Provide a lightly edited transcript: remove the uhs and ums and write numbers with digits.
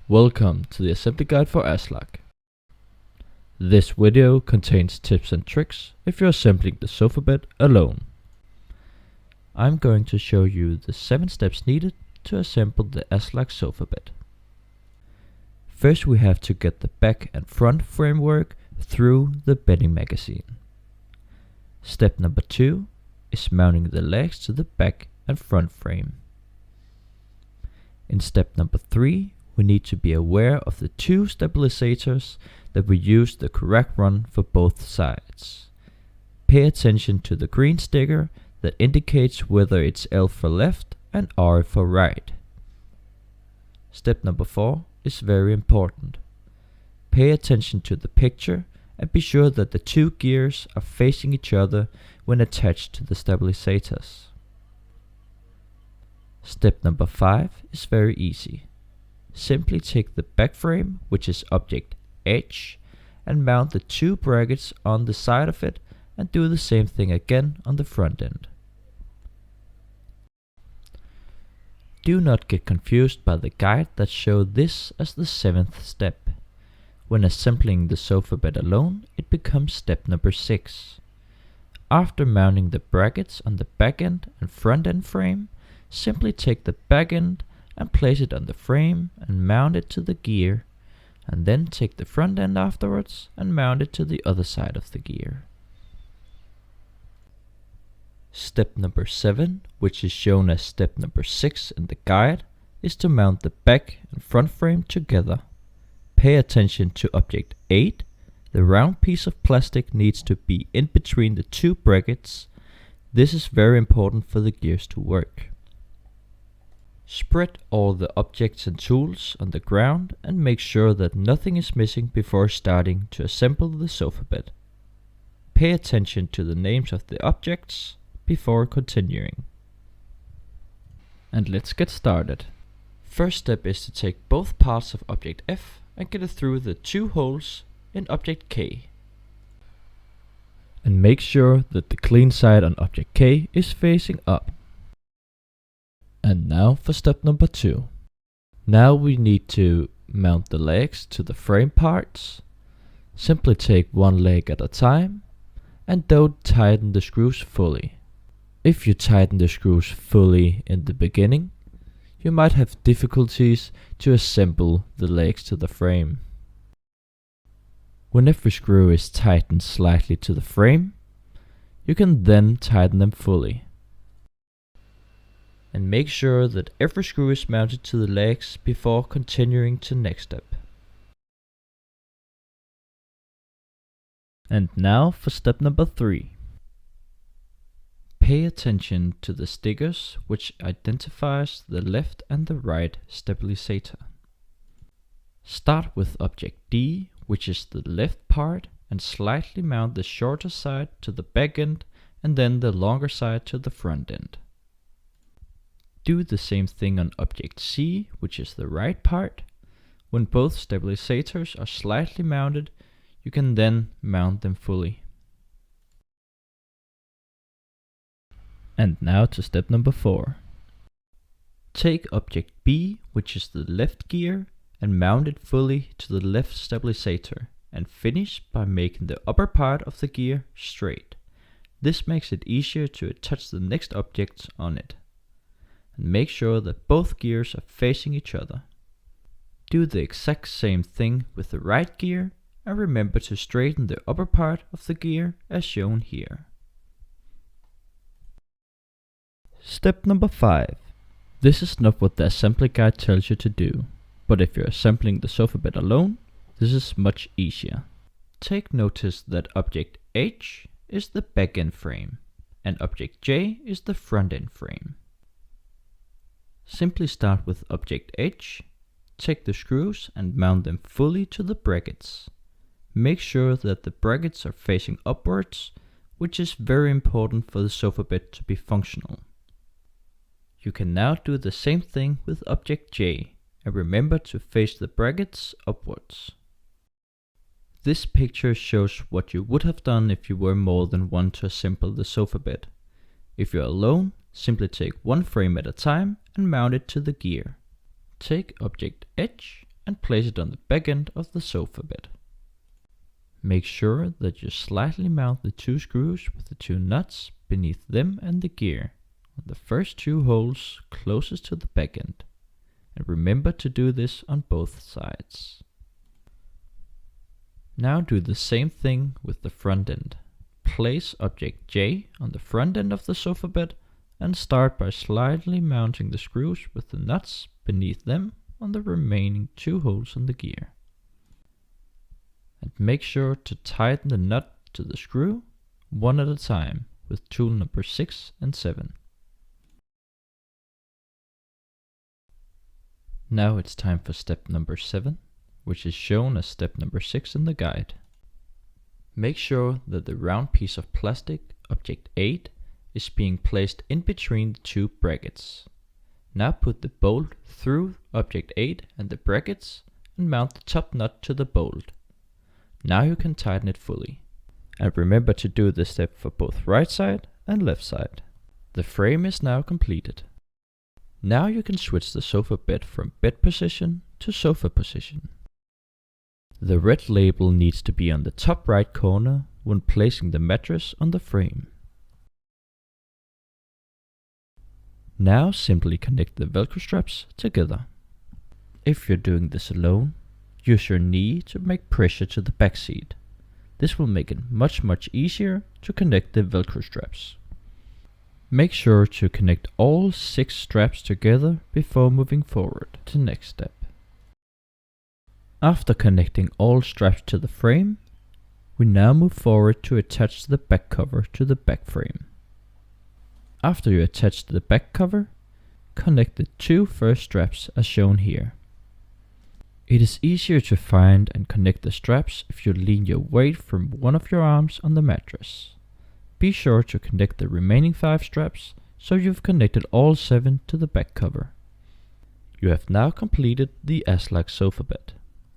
Welcome to the assembly guide for Aslak. This video contains tips and tricks if you're assembling the sofa bed alone. I'm going to show you the 7 steps needed to assemble the Aslak sofa bed. First we have to get the back and front framework through the bedding magazine. Step number 2 is mounting the legs to the back and front frame. In step number 3, we need to be aware of the 2 stabilizers that we use the correct run for both sides. Pay attention to the green sticker that indicates whether it's L for left and R for right. Step number 4 is very important. Pay attention to the picture and be sure that the 2 gears are facing each other when attached to the stabilizers. Step number 5 is very easy. Simply take the back frame, which is object H, and mount the 2 brackets on the side of it and do the same thing again on the front end. Do not get confused by the guide that shows this as the 7th step. When assembling the sofa bed alone, it becomes step number 6. After mounting the brackets on the back end and front end frame, simply take the back end and place it on the frame and mount it to the gear, and then take the front end afterwards and mount it to the other side of the gear. Step number 7, which is shown as step number 6 in the guide, is to mount the back and front frame together. Pay attention to object 8. The round piece of plastic needs to be in between the 2 brackets. This is very important for the gears to work. Spread all the objects and tools on the ground and make sure that nothing is missing before starting to assemble the sofa bed. Pay attention to the names of the objects before continuing. And let's get started. First step is to take both parts of object F and get it through the 2 holes in object K. And make sure that the clean side on object K is facing up. And now for step number 2. Now we need to mount the legs to the frame parts. Simply take one leg at a time and don't tighten the screws fully. If you tighten the screws fully in the beginning, you might have difficulties to assemble the legs to the frame. When every screw is tightened slightly to the frame, you can then tighten them fully. And make sure that every screw is mounted to the legs before continuing to next step. And now for step number 3. Pay attention to the stickers which identifies the left and the right stabilizer. Start with object D, which is the left part, and slightly mount the shorter side to the back end and then the longer side to the front end. Do the same thing on object C, which is the right part. When both stabilizers are slightly mounted, you can then mount them fully. And now to step number 4. Take object B, which is the left gear, and mount it fully to the left stabilizer, and finish by making the upper part of the gear straight. This makes it easier to attach the next objects on it. And make sure that both gears are facing each other. Do the exact same thing with the right gear and remember to straighten the upper part of the gear as shown here. Step number 5. This is not what the assembly guide tells you to do, but if you're assembling the sofa bed alone, this is much easier. Take notice that object H is the back end frame and object J is the front end frame. Simply start with object H, take the screws and mount them fully to the brackets. Make sure that the brackets are facing upwards, which is very important for the sofa bed to be functional. You can now do the same thing with object J, and remember to face the brackets upwards. This picture shows what you would have done if you were more than one to assemble the sofa bed. If you're alone, simply take one frame at a time and mount it to the gear. Take object H and place it on the back end of the sofa bed. Make sure that you slightly mount the 2 screws with the 2 nuts beneath them and the gear on the first 2 holes closest to the back end, and remember to do this on both sides. Now do the same thing with the front end. Place object J on the front end of the sofa bed and start by slightly mounting the screws with the nuts beneath them on the remaining 2 holes in the gear. And make sure to tighten the nut to the screw one at a time with tool number 6 and 7. Now it's time for step number 7, which is shown as step number 6 in the guide. Make sure that the round piece of plastic, object 8, is being placed in between the 2 brackets. Now put the bolt through object 8 and the brackets and mount the top nut to the bolt. Now you can tighten it fully. And remember to do this step for both right side and left side. The frame is now completed. Now you can switch the sofa bed from bed position to sofa position. The red label needs to be on the top right corner when placing the mattress on the frame. Now simply connect the Velcro straps together. If you're doing this alone, use your knee to make pressure to the back seat. This will make it much easier to connect the Velcro straps. Make sure to connect all 6 straps together before moving forward to the next step. After connecting all straps to the frame, we now move forward to attach the back cover to the back frame. After you attach the back cover, connect the 2 first straps as shown here. It is easier to find and connect the straps if you lean your weight from one of your arms on the mattress. Be sure to connect the remaining 5 straps so you've connected all 7 to the back cover. You have now completed the Aslak sofa bed.